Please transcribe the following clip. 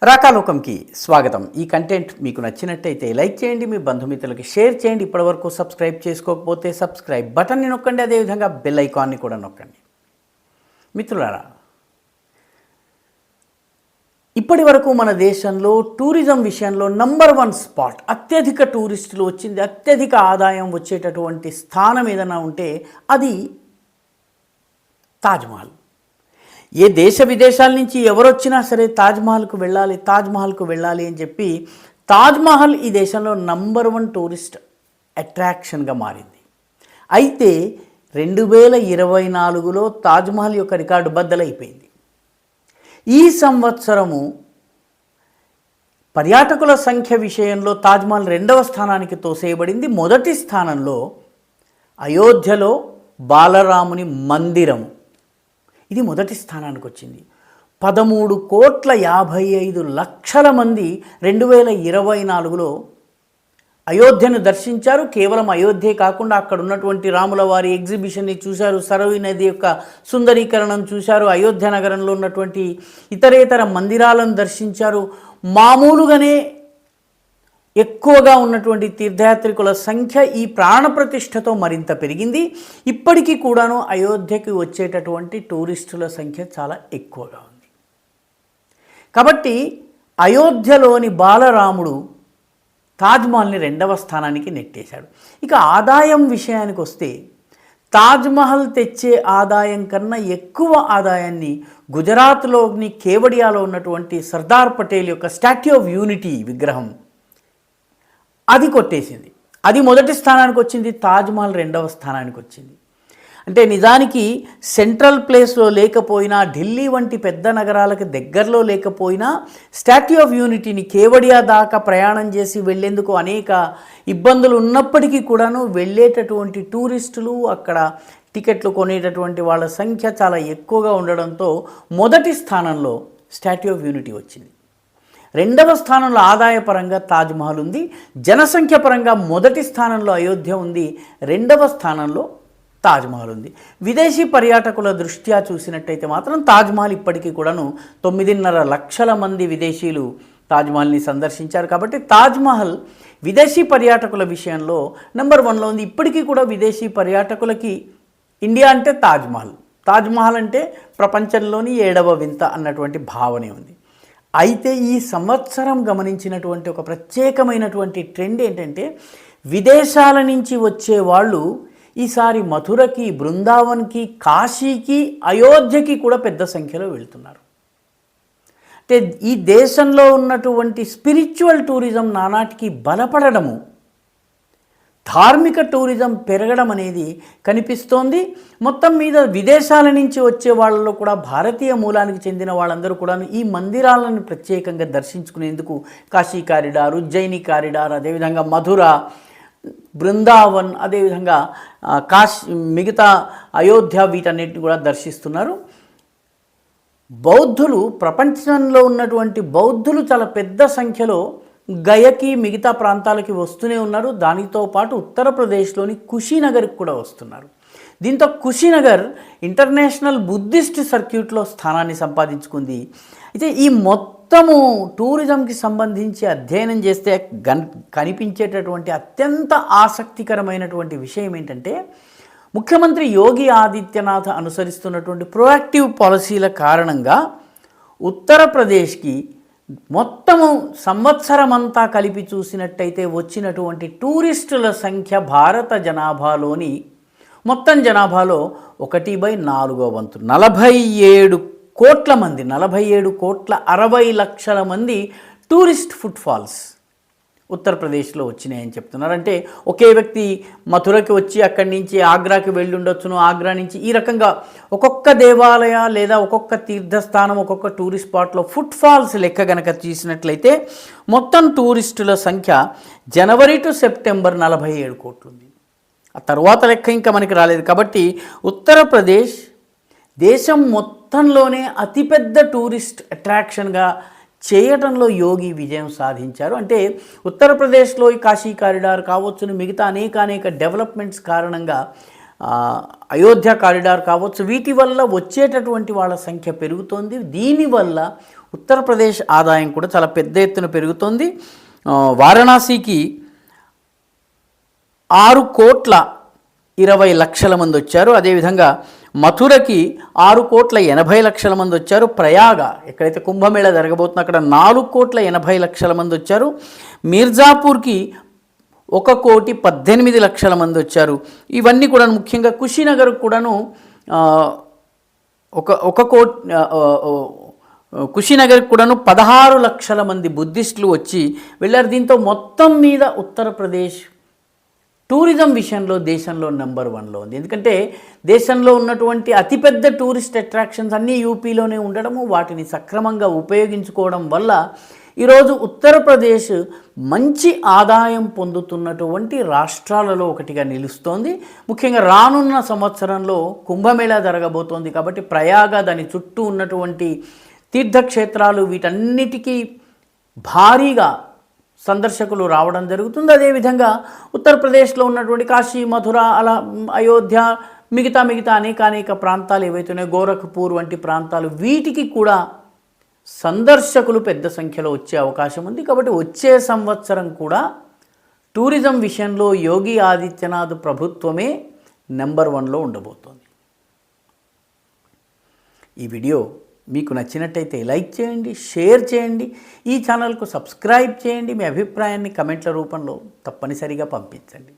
రాకాలోకంకి స్వాగతం. ఈ కంటెంట్ మీకు నచ్చినట్టయితే లైక్ చేయండి, మీ బంధుమిత్రులకి షేర్ చేయండి. ఇప్పటివరకు సబ్స్క్రైబ్ చేసుకోకపోతే సబ్స్క్రైబ్ బటన్ని నొక్కండి, అదేవిధంగా బెల్ ఐకాన్ని కూడా నొక్కండి. మిత్రులారా, ఇప్పటి వరకు మన దేశంలో టూరిజం విషయంలో నంబర్ 1 స్పాట్, అత్యధిక టూరిస్టులు వచ్చింది, అత్యధిక ఆదాయం వచ్చేటటువంటి స్థానం ఏదైనా ఉంటే అది తాజ్మహల్. ఏ దేశ విదేశాల నుంచి ఎవరొచ్చినా సరే తాజ్మహల్కు వెళ్ళాలి అని చెప్పి తాజ్మహల్ ఈ దేశంలో నంబర్ 1 టూరిస్ట్ అట్రాక్షన్గా మారింది. అయితే 2024లో తాజ్మహల్ యొక్క రికార్డు బద్దలైపోయింది. ఈ సంవత్సరము పర్యాటకుల సంఖ్య విషయంలో తాజ్మహల్ 2వ స్థానానికి తోసేయబడింది. మొదటి స్థానంలో అయోధ్యలో బాలరాముని మందిరము, ఇది మొదటి స్థానానికి వచ్చింది. 13,55,00,000 మంది 2024లో అయోధ్యను దర్శించారు. కేవలం అయోధ్యే కాకుండా అక్కడ ఉన్నటువంటి రాముల వారి ఎగ్జిబిషన్ని చూశారు, సరయూ నది యొక్క సుందరీకరణం చూశారు, అయోధ్య నగరంలో ఉన్నటువంటి ఇతరేతర మందిరాలను దర్శించారు. మామూలుగానే ఎక్కువగా ఉన్నటువంటి తీర్థయాత్రికుల సంఖ్య ఈ ప్రాణప్రతిష్ఠతో మరింత పెరిగింది. ఇప్పటికీ కూడాను అయోధ్యకి వచ్చేటటువంటి టూరిస్టుల సంఖ్య చాలా ఎక్కువగా ఉంది. కాబట్టి అయోధ్యలోని బాలరాముడు తాజ్మహల్ని 2వ స్థానానికి నెట్టేశాడు. ఇక ఆదాయం విషయానికి వస్తే తాజ్మహల్ తెచ్చే ఆదాయం కన్నా ఎక్కువ ఆదాయాన్ని గుజరాత్లోని కేవడియాలో ఉన్నటువంటి సర్దార్ పటేల్ యొక్క స్టాట్యూ ఆఫ్ యూనిటీ విగ్రహం అది కొట్టేసింది. అది మొదటి స్థానానికి వచ్చింది, తాజ్మహల్ 2వ స్థానానికి వచ్చింది. అంటే నిజానికి సెంట్రల్ ప్లేస్లో లేకపోయినా, ఢిల్లీ వంటి పెద్ద నగరాలకు దగ్గరలో లేకపోయినా, స్టాట్యూ ఆఫ్ యూనిటీని కేవడియా దాకా ప్రయాణం చేసి వెళ్లేందుకు అనేక ఇబ్బందులు ఉన్నప్పటికీ కూడాను వెళ్ళేటటువంటి టూరిస్టులు, అక్కడ టికెట్లు కొనేటటువంటి వాళ్ళ సంఖ్య చాలా ఎక్కువగా ఉండడంతో మొదటి స్థానంలో స్టాట్యూ ఆఫ్ యూనిటీ వచ్చింది. 2వ స్థానంలో ఆదాయపరంగా తాజ్మహల్ ఉంది. జనసంఖ్య పరంగా మొదటి స్థానంలో అయోధ్య ఉంది, 2వ స్థానంలో తాజ్మహల్ ఉంది. విదేశీ పర్యాటకుల దృష్ట్యా చూసినట్టయితే మాత్రం తాజ్మహల్ ఇప్పటికీ కూడాను 9.5 లక్షల మంది విదేశీయులు తాజ్మహల్ని సందర్శించారు. కాబట్టి తాజ్మహల్ విదేశీ పర్యాటకుల విషయంలో నెంబర్ 1లో ఉంది. ఇప్పటికీ కూడా విదేశీ పర్యాటకులకి ఇండియా అంటే తాజ్మహల్ అంటే ప్రపంచంలోని 7వ వింత అన్నటువంటి భావనే ఉంది. అయితే ఈ సంవత్సరం గమనించినటువంటి ఒక ప్రత్యేకమైనటువంటి ట్రెండ్ ఏంటంటే, విదేశాల నుంచి వచ్చే వాళ్ళు ఈసారి మథురకి, బృందావన్కి, కాశీకి, అయోధ్యకి కూడా పెద్ద సంఖ్యలో వెళ్తున్నారు. అంటే ఈ దేశంలో ఉన్నటువంటి స్పిరిచువల్ టూరిజం నానాటికి బలపడము, ధార్మిక టూరిజం పెరగడం అనేది కనిపిస్తోంది. మొత్తం మీద విదేశాల నుంచి వచ్చే వాళ్ళలో కూడా భారతీయ మూలానికి చెందిన వాళ్ళందరూ కూడా ఈ మందిరాలను ప్రత్యేకంగా దర్శించుకునేందుకు కాశీ కారిడార్, ఉజ్జయిని కారిడార్, అదేవిధంగా మధుర, బృందావన్, అదేవిధంగా మిగతా అయోధ్య వీటన్నిటిని కూడా దర్శిస్తున్నారు. బౌద్ధులు, ప్రపంచంలో ఉన్నటువంటి బౌద్ధులు చాలా పెద్ద సంఖ్యలో గయకి, మిగతా ప్రాంతాలకి వస్తూనే ఉన్నారు. దానితో పాటు ఉత్తరప్రదేశ్లోని కుషీనగర్కి కూడా వస్తున్నారు. దీంతో కుషీనగర్ ఇంటర్నేషనల్ బుద్ధిస్ట్ సర్క్యూట్లో స్థానాన్ని సంపాదించుకుంది. అయితే ఈ మొత్తము టూరిజంకి సంబంధించి అధ్యయనం చేస్తే కనిపించేటటువంటి అత్యంత ఆసక్తికరమైనటువంటి విషయం ఏంటంటే, ముఖ్యమంత్రి యోగి ఆదిత్యనాథ్ అనుసరిస్తున్నటువంటి ప్రొయాక్టివ్ పాలసీల కారణంగా ఉత్తరప్రదేశ్కి మొత్తము సంవత్సరమంతా కలిపి చూసినట్టయితే వచ్చినటువంటి టూరిస్టుల సంఖ్య భారత జనాభాలోని మొత్తం జనాభాలో 1/4వ వంతు, 47 కోట్ల మంది, 47,60,00,000 మంది టూరిస్ట్ ఫుట్ఫాల్స్ ఉత్తరప్రదేశ్లో వచ్చినాయని చెప్తున్నారు. అంటే ఒకే వ్యక్తి మథురకి వచ్చి అక్కడి నుంచి ఆగ్రాకి వెళ్ళి ఉండొచ్చును, ఆగ్రా నుంచి ఈ రకంగా ఒక్కొక్క దేవాలయ లేదా ఒక్కొక్క తీర్థస్థానం, ఒక్కొక్క టూరిస్ట్ స్పాట్లో ఫుట్ఫాల్స్ లెక్క కనుక తీసినట్లయితే మొత్తం టూరిస్టుల సంఖ్య జనవరి టు సెప్టెంబర్ 47 కోట్లు ఉంది. ఆ తర్వాత లెక్క ఇంకా మనకి రాలేదు. కాబట్టి ఉత్తరప్రదేశ్ దేశం మొత్తంలోనే అతిపెద్ద టూరిస్ట్ అట్రాక్షన్గా చేయడంలో యోగి విజయం సాధించారు. అంటే ఉత్తరప్రదేశ్లో ఈ కాశీ కారిడార్ కావచ్చు, మిగతా అనేక డెవలప్మెంట్స్ కారణంగా అయోధ్య కారిడార్ కావచ్చు, వీటి వల్ల వచ్చేటటువంటి వాళ్ళ సంఖ్య పెరుగుతోంది. దీనివల్ల ఉత్తరప్రదేశ్ ఆదాయం కూడా చాలా పెద్ద ఎత్తున పెరుగుతోంది. వారణాసికి 6,20,00,000 మంది వచ్చారు. అదేవిధంగా మథురకి 6,80,00,000 మంది వచ్చారు. ప్రయాగ ఎక్కడైతే కుంభమేళా జరగబోతుందో అక్కడ 4,80,00,000 మంది వచ్చారు. మీర్జాపూర్కి 1,18,00,000 మంది వచ్చారు. ఇవన్నీ కూడా ముఖ్యంగా కుషినగర్ కూడాను కుషినగర్ కూడాను 16 లక్షల మంది బుద్ధిస్టులు వచ్చి వెళ్ళారు. దీంతో మొత్తం మీద ఉత్తరప్రదేశ్ టూరిజం విషయంలో దేశంలో నెంబర్ 1లో ఉంది. ఎందుకంటే దేశంలో ఉన్నటువంటి అతిపెద్ద టూరిస్ట్ అట్రాక్షన్స్ అన్నీ యూపీలోనే ఉండడము, వాటిని సక్రమంగా ఉపయోగించుకోవడం వల్ల ఈరోజు ఉత్తరప్రదేశ్ మంచి ఆదాయం పొందుతున్నటువంటి రాష్ట్రాలలో ఒకటిగా నిలుస్తోంది. ముఖ్యంగా రానున్న సంవత్సరంలో కుంభమేళా జరగబోతోంది కాబట్టి ప్రయాగ, దాని చుట్టూ ఉన్నటువంటి తీర్థక్షేత్రాలు వీటన్నిటికీ భారీగా సందర్శకులు రావడం జరుగుతుంది. అదేవిధంగా ఉత్తరప్రదేశ్లో ఉన్నటువంటి కాశీ, మథుర, అలా అయోధ్య, మిగతా అనేక ప్రాంతాలు ఏవైతున్నాయో గోరఖ్పూర్ వంటి ప్రాంతాలు, వీటికి కూడా సందర్శకులు పెద్ద సంఖ్యలో వచ్చే అవకాశం ఉంది. కాబట్టి వచ్చే సంవత్సరం కూడా టూరిజం విషయంలో యోగి ఆదిత్యనాథ్ ప్రభుత్వమే నెంబర్ 1లో ఉండబోతోంది. ఈ వీడియో మీకు నచ్చినట్టయితే లైక్ చేయండి, షేర్ చేయండి, ఈ ఛానల్కు సబ్స్క్రైబ్ చేయండి. మీ అభిప్రాయాన్ని కమెంట్ల రూపంలో తప్పనిసరిగా పంపించండి.